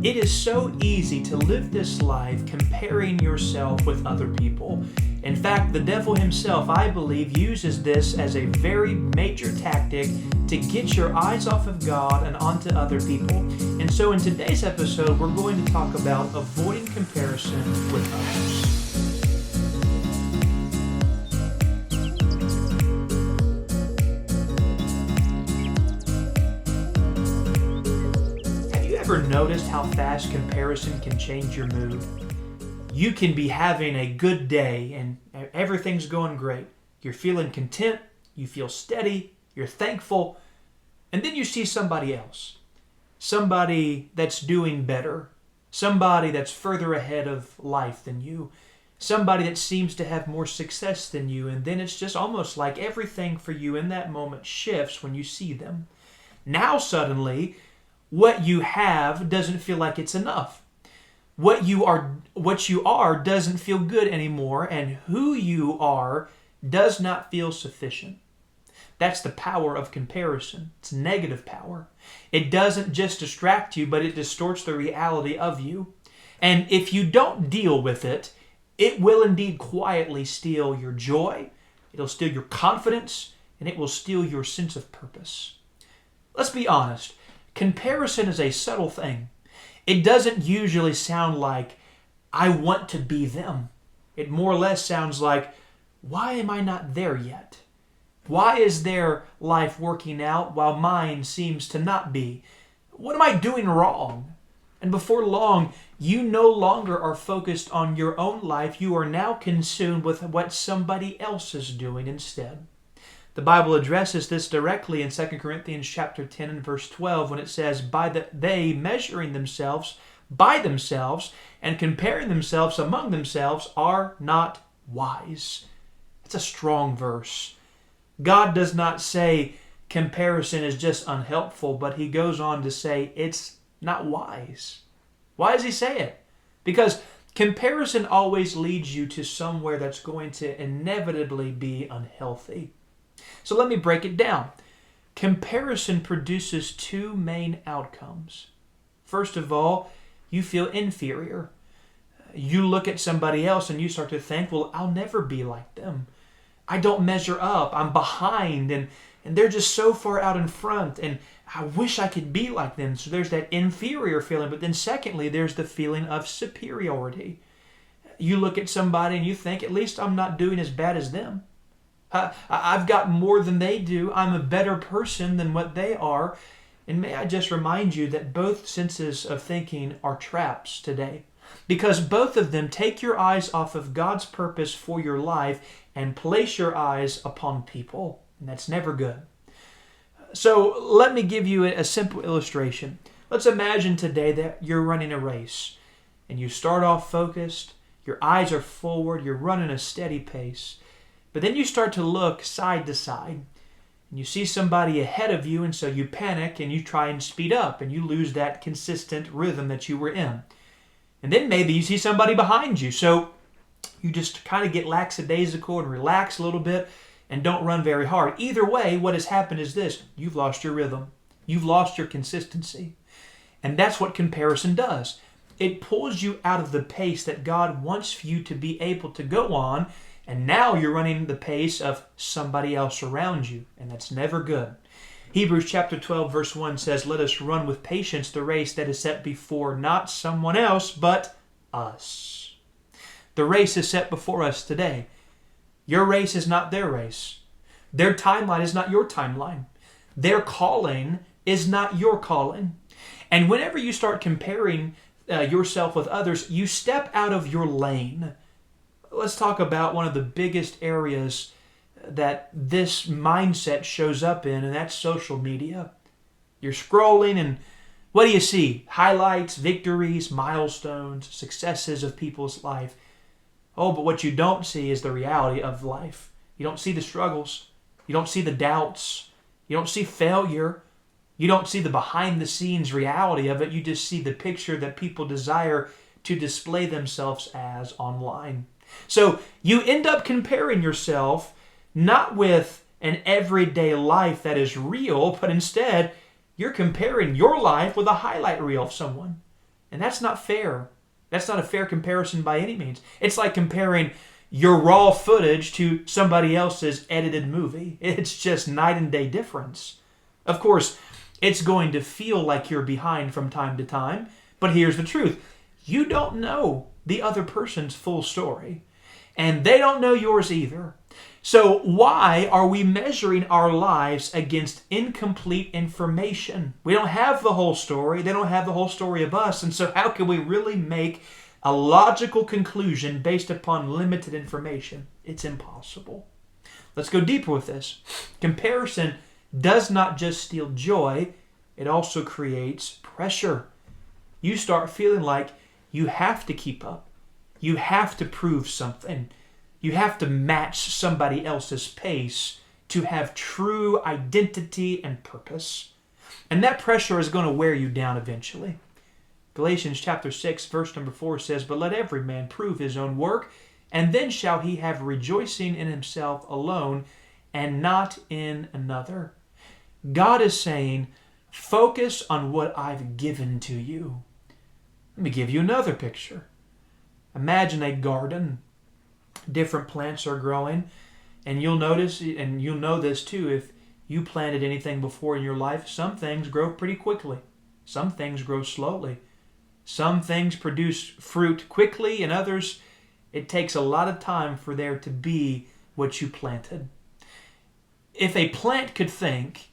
It is so easy to live this life comparing yourself with other people. In fact, the devil himself, I believe, uses this as a very major tactic to get your eyes off of God and onto other people. And so in today's episode, we're going to talk about avoiding comparison with others. Ever noticed how fast comparison can change your mood? You can be having a good day and everything's going great. You're feeling content, you feel steady, you're thankful, and then you see somebody else. Somebody that's doing better. Somebody that's further ahead of life than you. Somebody that seems to have more success than you, and then it's just almost like everything for you in that moment shifts when you see them. Now suddenly, what you have doesn't feel like it's enough. What you are doesn't feel good anymore, and who you are does not feel sufficient. That's the power of comparison. It's negative power. It doesn't just distract you, but it distorts the reality of you. And if you don't deal with it, it will indeed quietly steal your joy, it'll steal your confidence, and it will steal your sense of purpose. Let's be honest. Comparison is a subtle thing. It doesn't usually sound like, I want to be them. It more or less sounds like, why am I not there yet? Why is their life working out while mine seems to not be? What am I doing wrong? And before long, you no longer are focused on your own life. You are now consumed with what somebody else is doing instead. The Bible addresses this directly in 2 Corinthians chapter 10 and verse 12 when it says, they measuring themselves by themselves and comparing themselves among themselves are not wise. It's a strong verse. God does not say comparison is just unhelpful, but he goes on to say it's not wise. Why does he say it? Because comparison always leads you to somewhere that's going to inevitably be unhealthy. So let me break it down. Comparison produces two main outcomes. First of all, you feel inferior. You look at somebody else and you start to think, well, I'll never be like them. I don't measure up. I'm behind and they're just so far out in front and I wish I could be like them. So there's that inferior feeling. But then secondly, there's the feeling of superiority. You look at somebody and you think, at least I'm not doing as bad as them. I've got more than they do. I'm a better person than what they are. And may I just remind you that both senses of thinking are traps today. Because both of them take your eyes off of God's purpose for your life and place your eyes upon people. And that's never good. So let me give you a simple illustration. Let's imagine today that you're running a race. And you start off focused. Your eyes are forward. You're running a steady pace. But then you start to look side to side and you see somebody ahead of you, and so you panic and you try and speed up and you lose that consistent rhythm that you were in. And then maybe you see somebody behind you, so you just kind of get lackadaisical and relax a little bit and don't run very hard. Either way, what has happened is this: you've lost your rhythm. You've lost your consistency. And that's what comparison does. It pulls you out of the pace that God wants for you to be able to go on. And now you're running the pace of somebody else around you, and that's never good. Hebrews chapter 12 verse 1 says, let us run with patience the race that is set before not someone else, but us. The race is set before us today. Your race is not their race. Their timeline is not your timeline. Their calling is not your calling. And whenever you start comparing yourself with others, you step out of your lane. Let's talk about one of the biggest areas that this mindset shows up in, and that's social media. You're scrolling, and what do you see? Highlights, victories, milestones, successes of people's life. Oh, but what you don't see is the reality of life. You don't see the struggles. You don't see the doubts. You don't see failure. You don't see the behind-the-scenes reality of it. You just see the picture that people desire to display themselves as online. So you end up comparing yourself not with an everyday life that is real, but instead you're comparing your life with a highlight reel of someone. And that's not fair. That's not a fair comparison by any means. It's like comparing your raw footage to somebody else's edited movie. It's just night and day difference. Of course, it's going to feel like you're behind from time to time, but here's the truth. You don't know the other person's full story, and they don't know yours either. So why are we measuring our lives against incomplete information? We don't have the whole story. They don't have the whole story of us. And so how can we really make a logical conclusion based upon limited information? It's impossible. Let's go deeper with this. Comparison does not just steal joy, it also creates pressure. You start feeling like you have to keep up. You have to prove something. You have to match somebody else's pace to have true identity and purpose. And that pressure is going to wear you down eventually. Galatians chapter 6, verse number 4 says, "But let every man prove his own work, and then shall he have rejoicing in himself alone, and not in another." God is saying, focus on what I've given to you. Let me give you another picture. Imagine a garden. Different plants are growing, and you'll notice, and you'll know this too, if you planted anything before in your life, some things grow pretty quickly. Some things grow slowly. Some things produce fruit quickly, and others, it takes a lot of time for there to be what you planted. If a plant could think,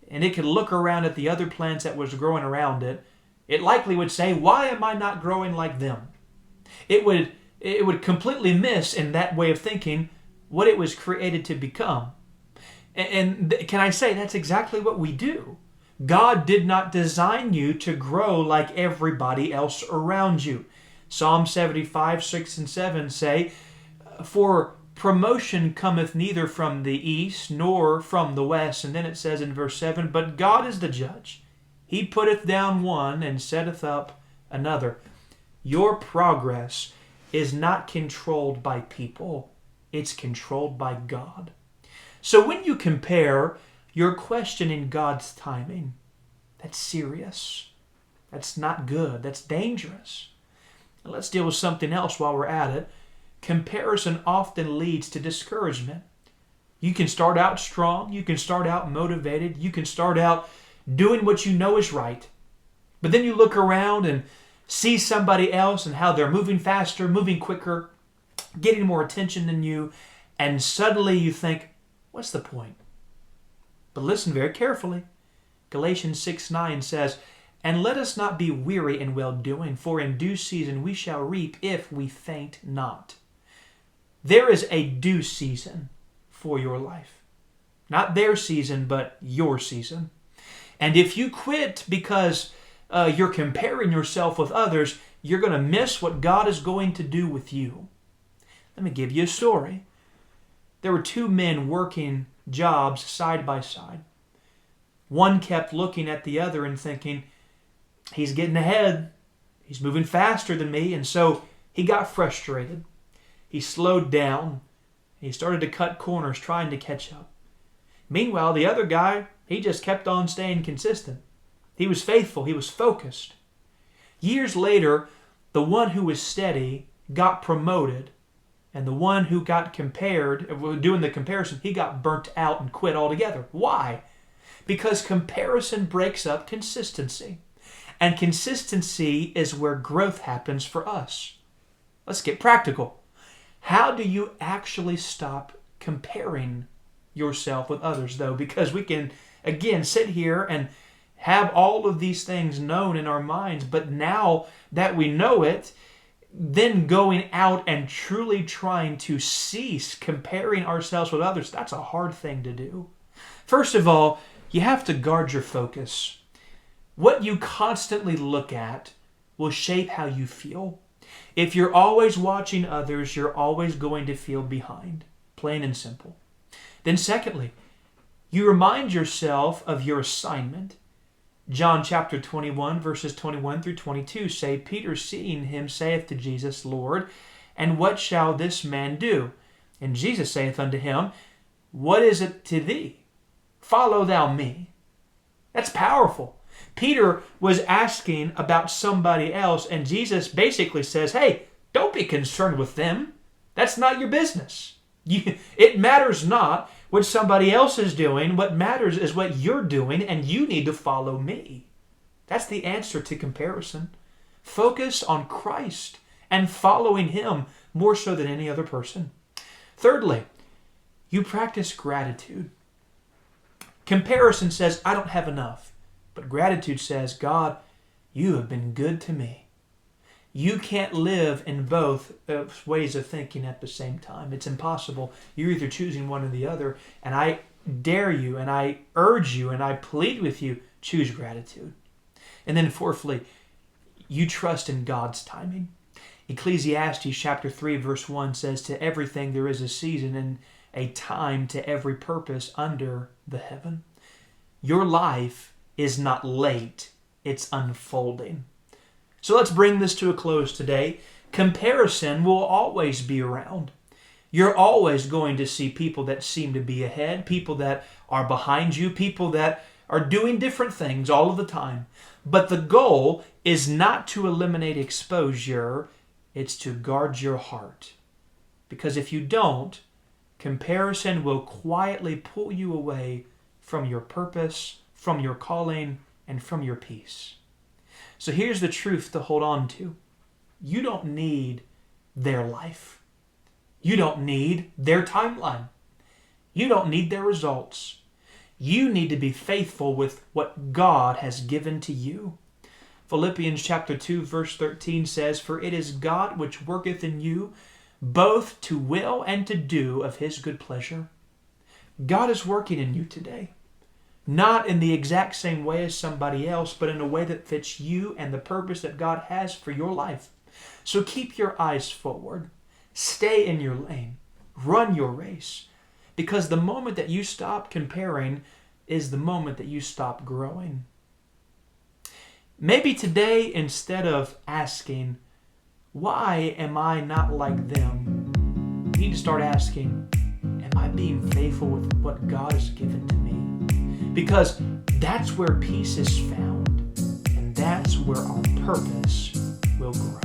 and it could look around at the other plants that was growing around it, it likely would say, why am I not growing like them? It would completely miss, in that way of thinking, what it was created to become. And can I say that's exactly what we do? God did not design you to grow like everybody else around you. Psalm 75, 6 and 7 say, "For promotion cometh neither from the east nor from the west." And then it says in verse 7, "But God is the judge. He putteth down one and setteth up another." Your progress is not controlled by people. It's controlled by God. So when you compare, you're questioning God's timing. That's serious. That's not good. That's dangerous. Let's deal with something else while we're at it. Comparison often leads to discouragement. You can start out strong. You can start out motivated. You can start out doing what you know is right. But then you look around and see somebody else and how they're moving faster, moving quicker, getting more attention than you, and suddenly you think, what's the point? But listen very carefully. Galatians 6:9 says, "And let us not be weary in well-doing, for in due season we shall reap if we faint not." There is a due season for your life. Not their season, but your season. And if you quit because you're comparing yourself with others, you're going to miss what God is going to do with you. Let me give you a story. There were two men working jobs side by side. One kept looking at the other and thinking, he's getting ahead. He's moving faster than me. And so he got frustrated. He slowed down. He started to cut corners trying to catch up. Meanwhile, the other guy, he just kept on staying consistent. He was faithful. He was focused. Years later, the one who was steady got promoted, and the one who got compared, doing the comparison, he got burnt out and quit altogether. Why? Because comparison breaks up consistency. And consistency is where growth happens for us. Let's get practical. How do you actually stop comparing yourself with others, though? Because we can, again, sit here and have all of these things known in our minds, but now that we know it, then going out and truly trying to cease comparing ourselves with others, that's a hard thing to do. First of all, you have to guard your focus. What you constantly look at will shape how you feel. If you're always watching others, you're always going to feel behind, plain and simple. Then secondly, you remind yourself of your assignment. John chapter 21, verses 21 through 22 say, "Peter seeing him saith to Jesus, Lord, and what shall this man do? And Jesus saith unto him, What is it to thee? Follow thou me." That's powerful. Peter was asking about somebody else, and Jesus basically says, hey, don't be concerned with them. That's not your business. It matters not what somebody else is doing. What matters is what you're doing, and you need to follow me. That's the answer to comparison. Focus on Christ and following Him more so than any other person. Thirdly, you practice gratitude. Comparison says, I don't have enough. But gratitude says, God, you have been good to me. You can't live in both ways of thinking at the same time. It's impossible. You're either choosing one or the other. And I dare you, and I urge you, and I plead with you, choose gratitude. And then fourthly, you trust in God's timing. Ecclesiastes chapter 3 verse 1 says, to everything there is a season and a time to every purpose under the heaven. Your life is not late, it's unfolding. So let's bring this to a close today. Comparison will always be around. You're always going to see people that seem to be ahead, people that are behind you, people that are doing different things all of the time. But the goal is not to eliminate exposure, it's to guard your heart. Because if you don't, comparison will quietly pull you away from your purpose, from your calling, and from your peace. So here's the truth to hold on to. You don't need their life. You don't need their timeline. You don't need their results. You need to be faithful with what God has given to you. Philippians chapter 2 verse 13 says, for it is God which worketh in you both to will and to do of His good pleasure. God is working in you today. Not in the exact same way as somebody else, but in a way that fits you and the purpose that God has for your life. So keep your eyes forward. Stay in your lane. Run your race. Because the moment that you stop comparing is the moment that you stop growing. Maybe today, instead of asking, why am I not like them? You need to start asking, am I being faithful with what God has given to me? Because that's where peace is found, and that's where our purpose will grow.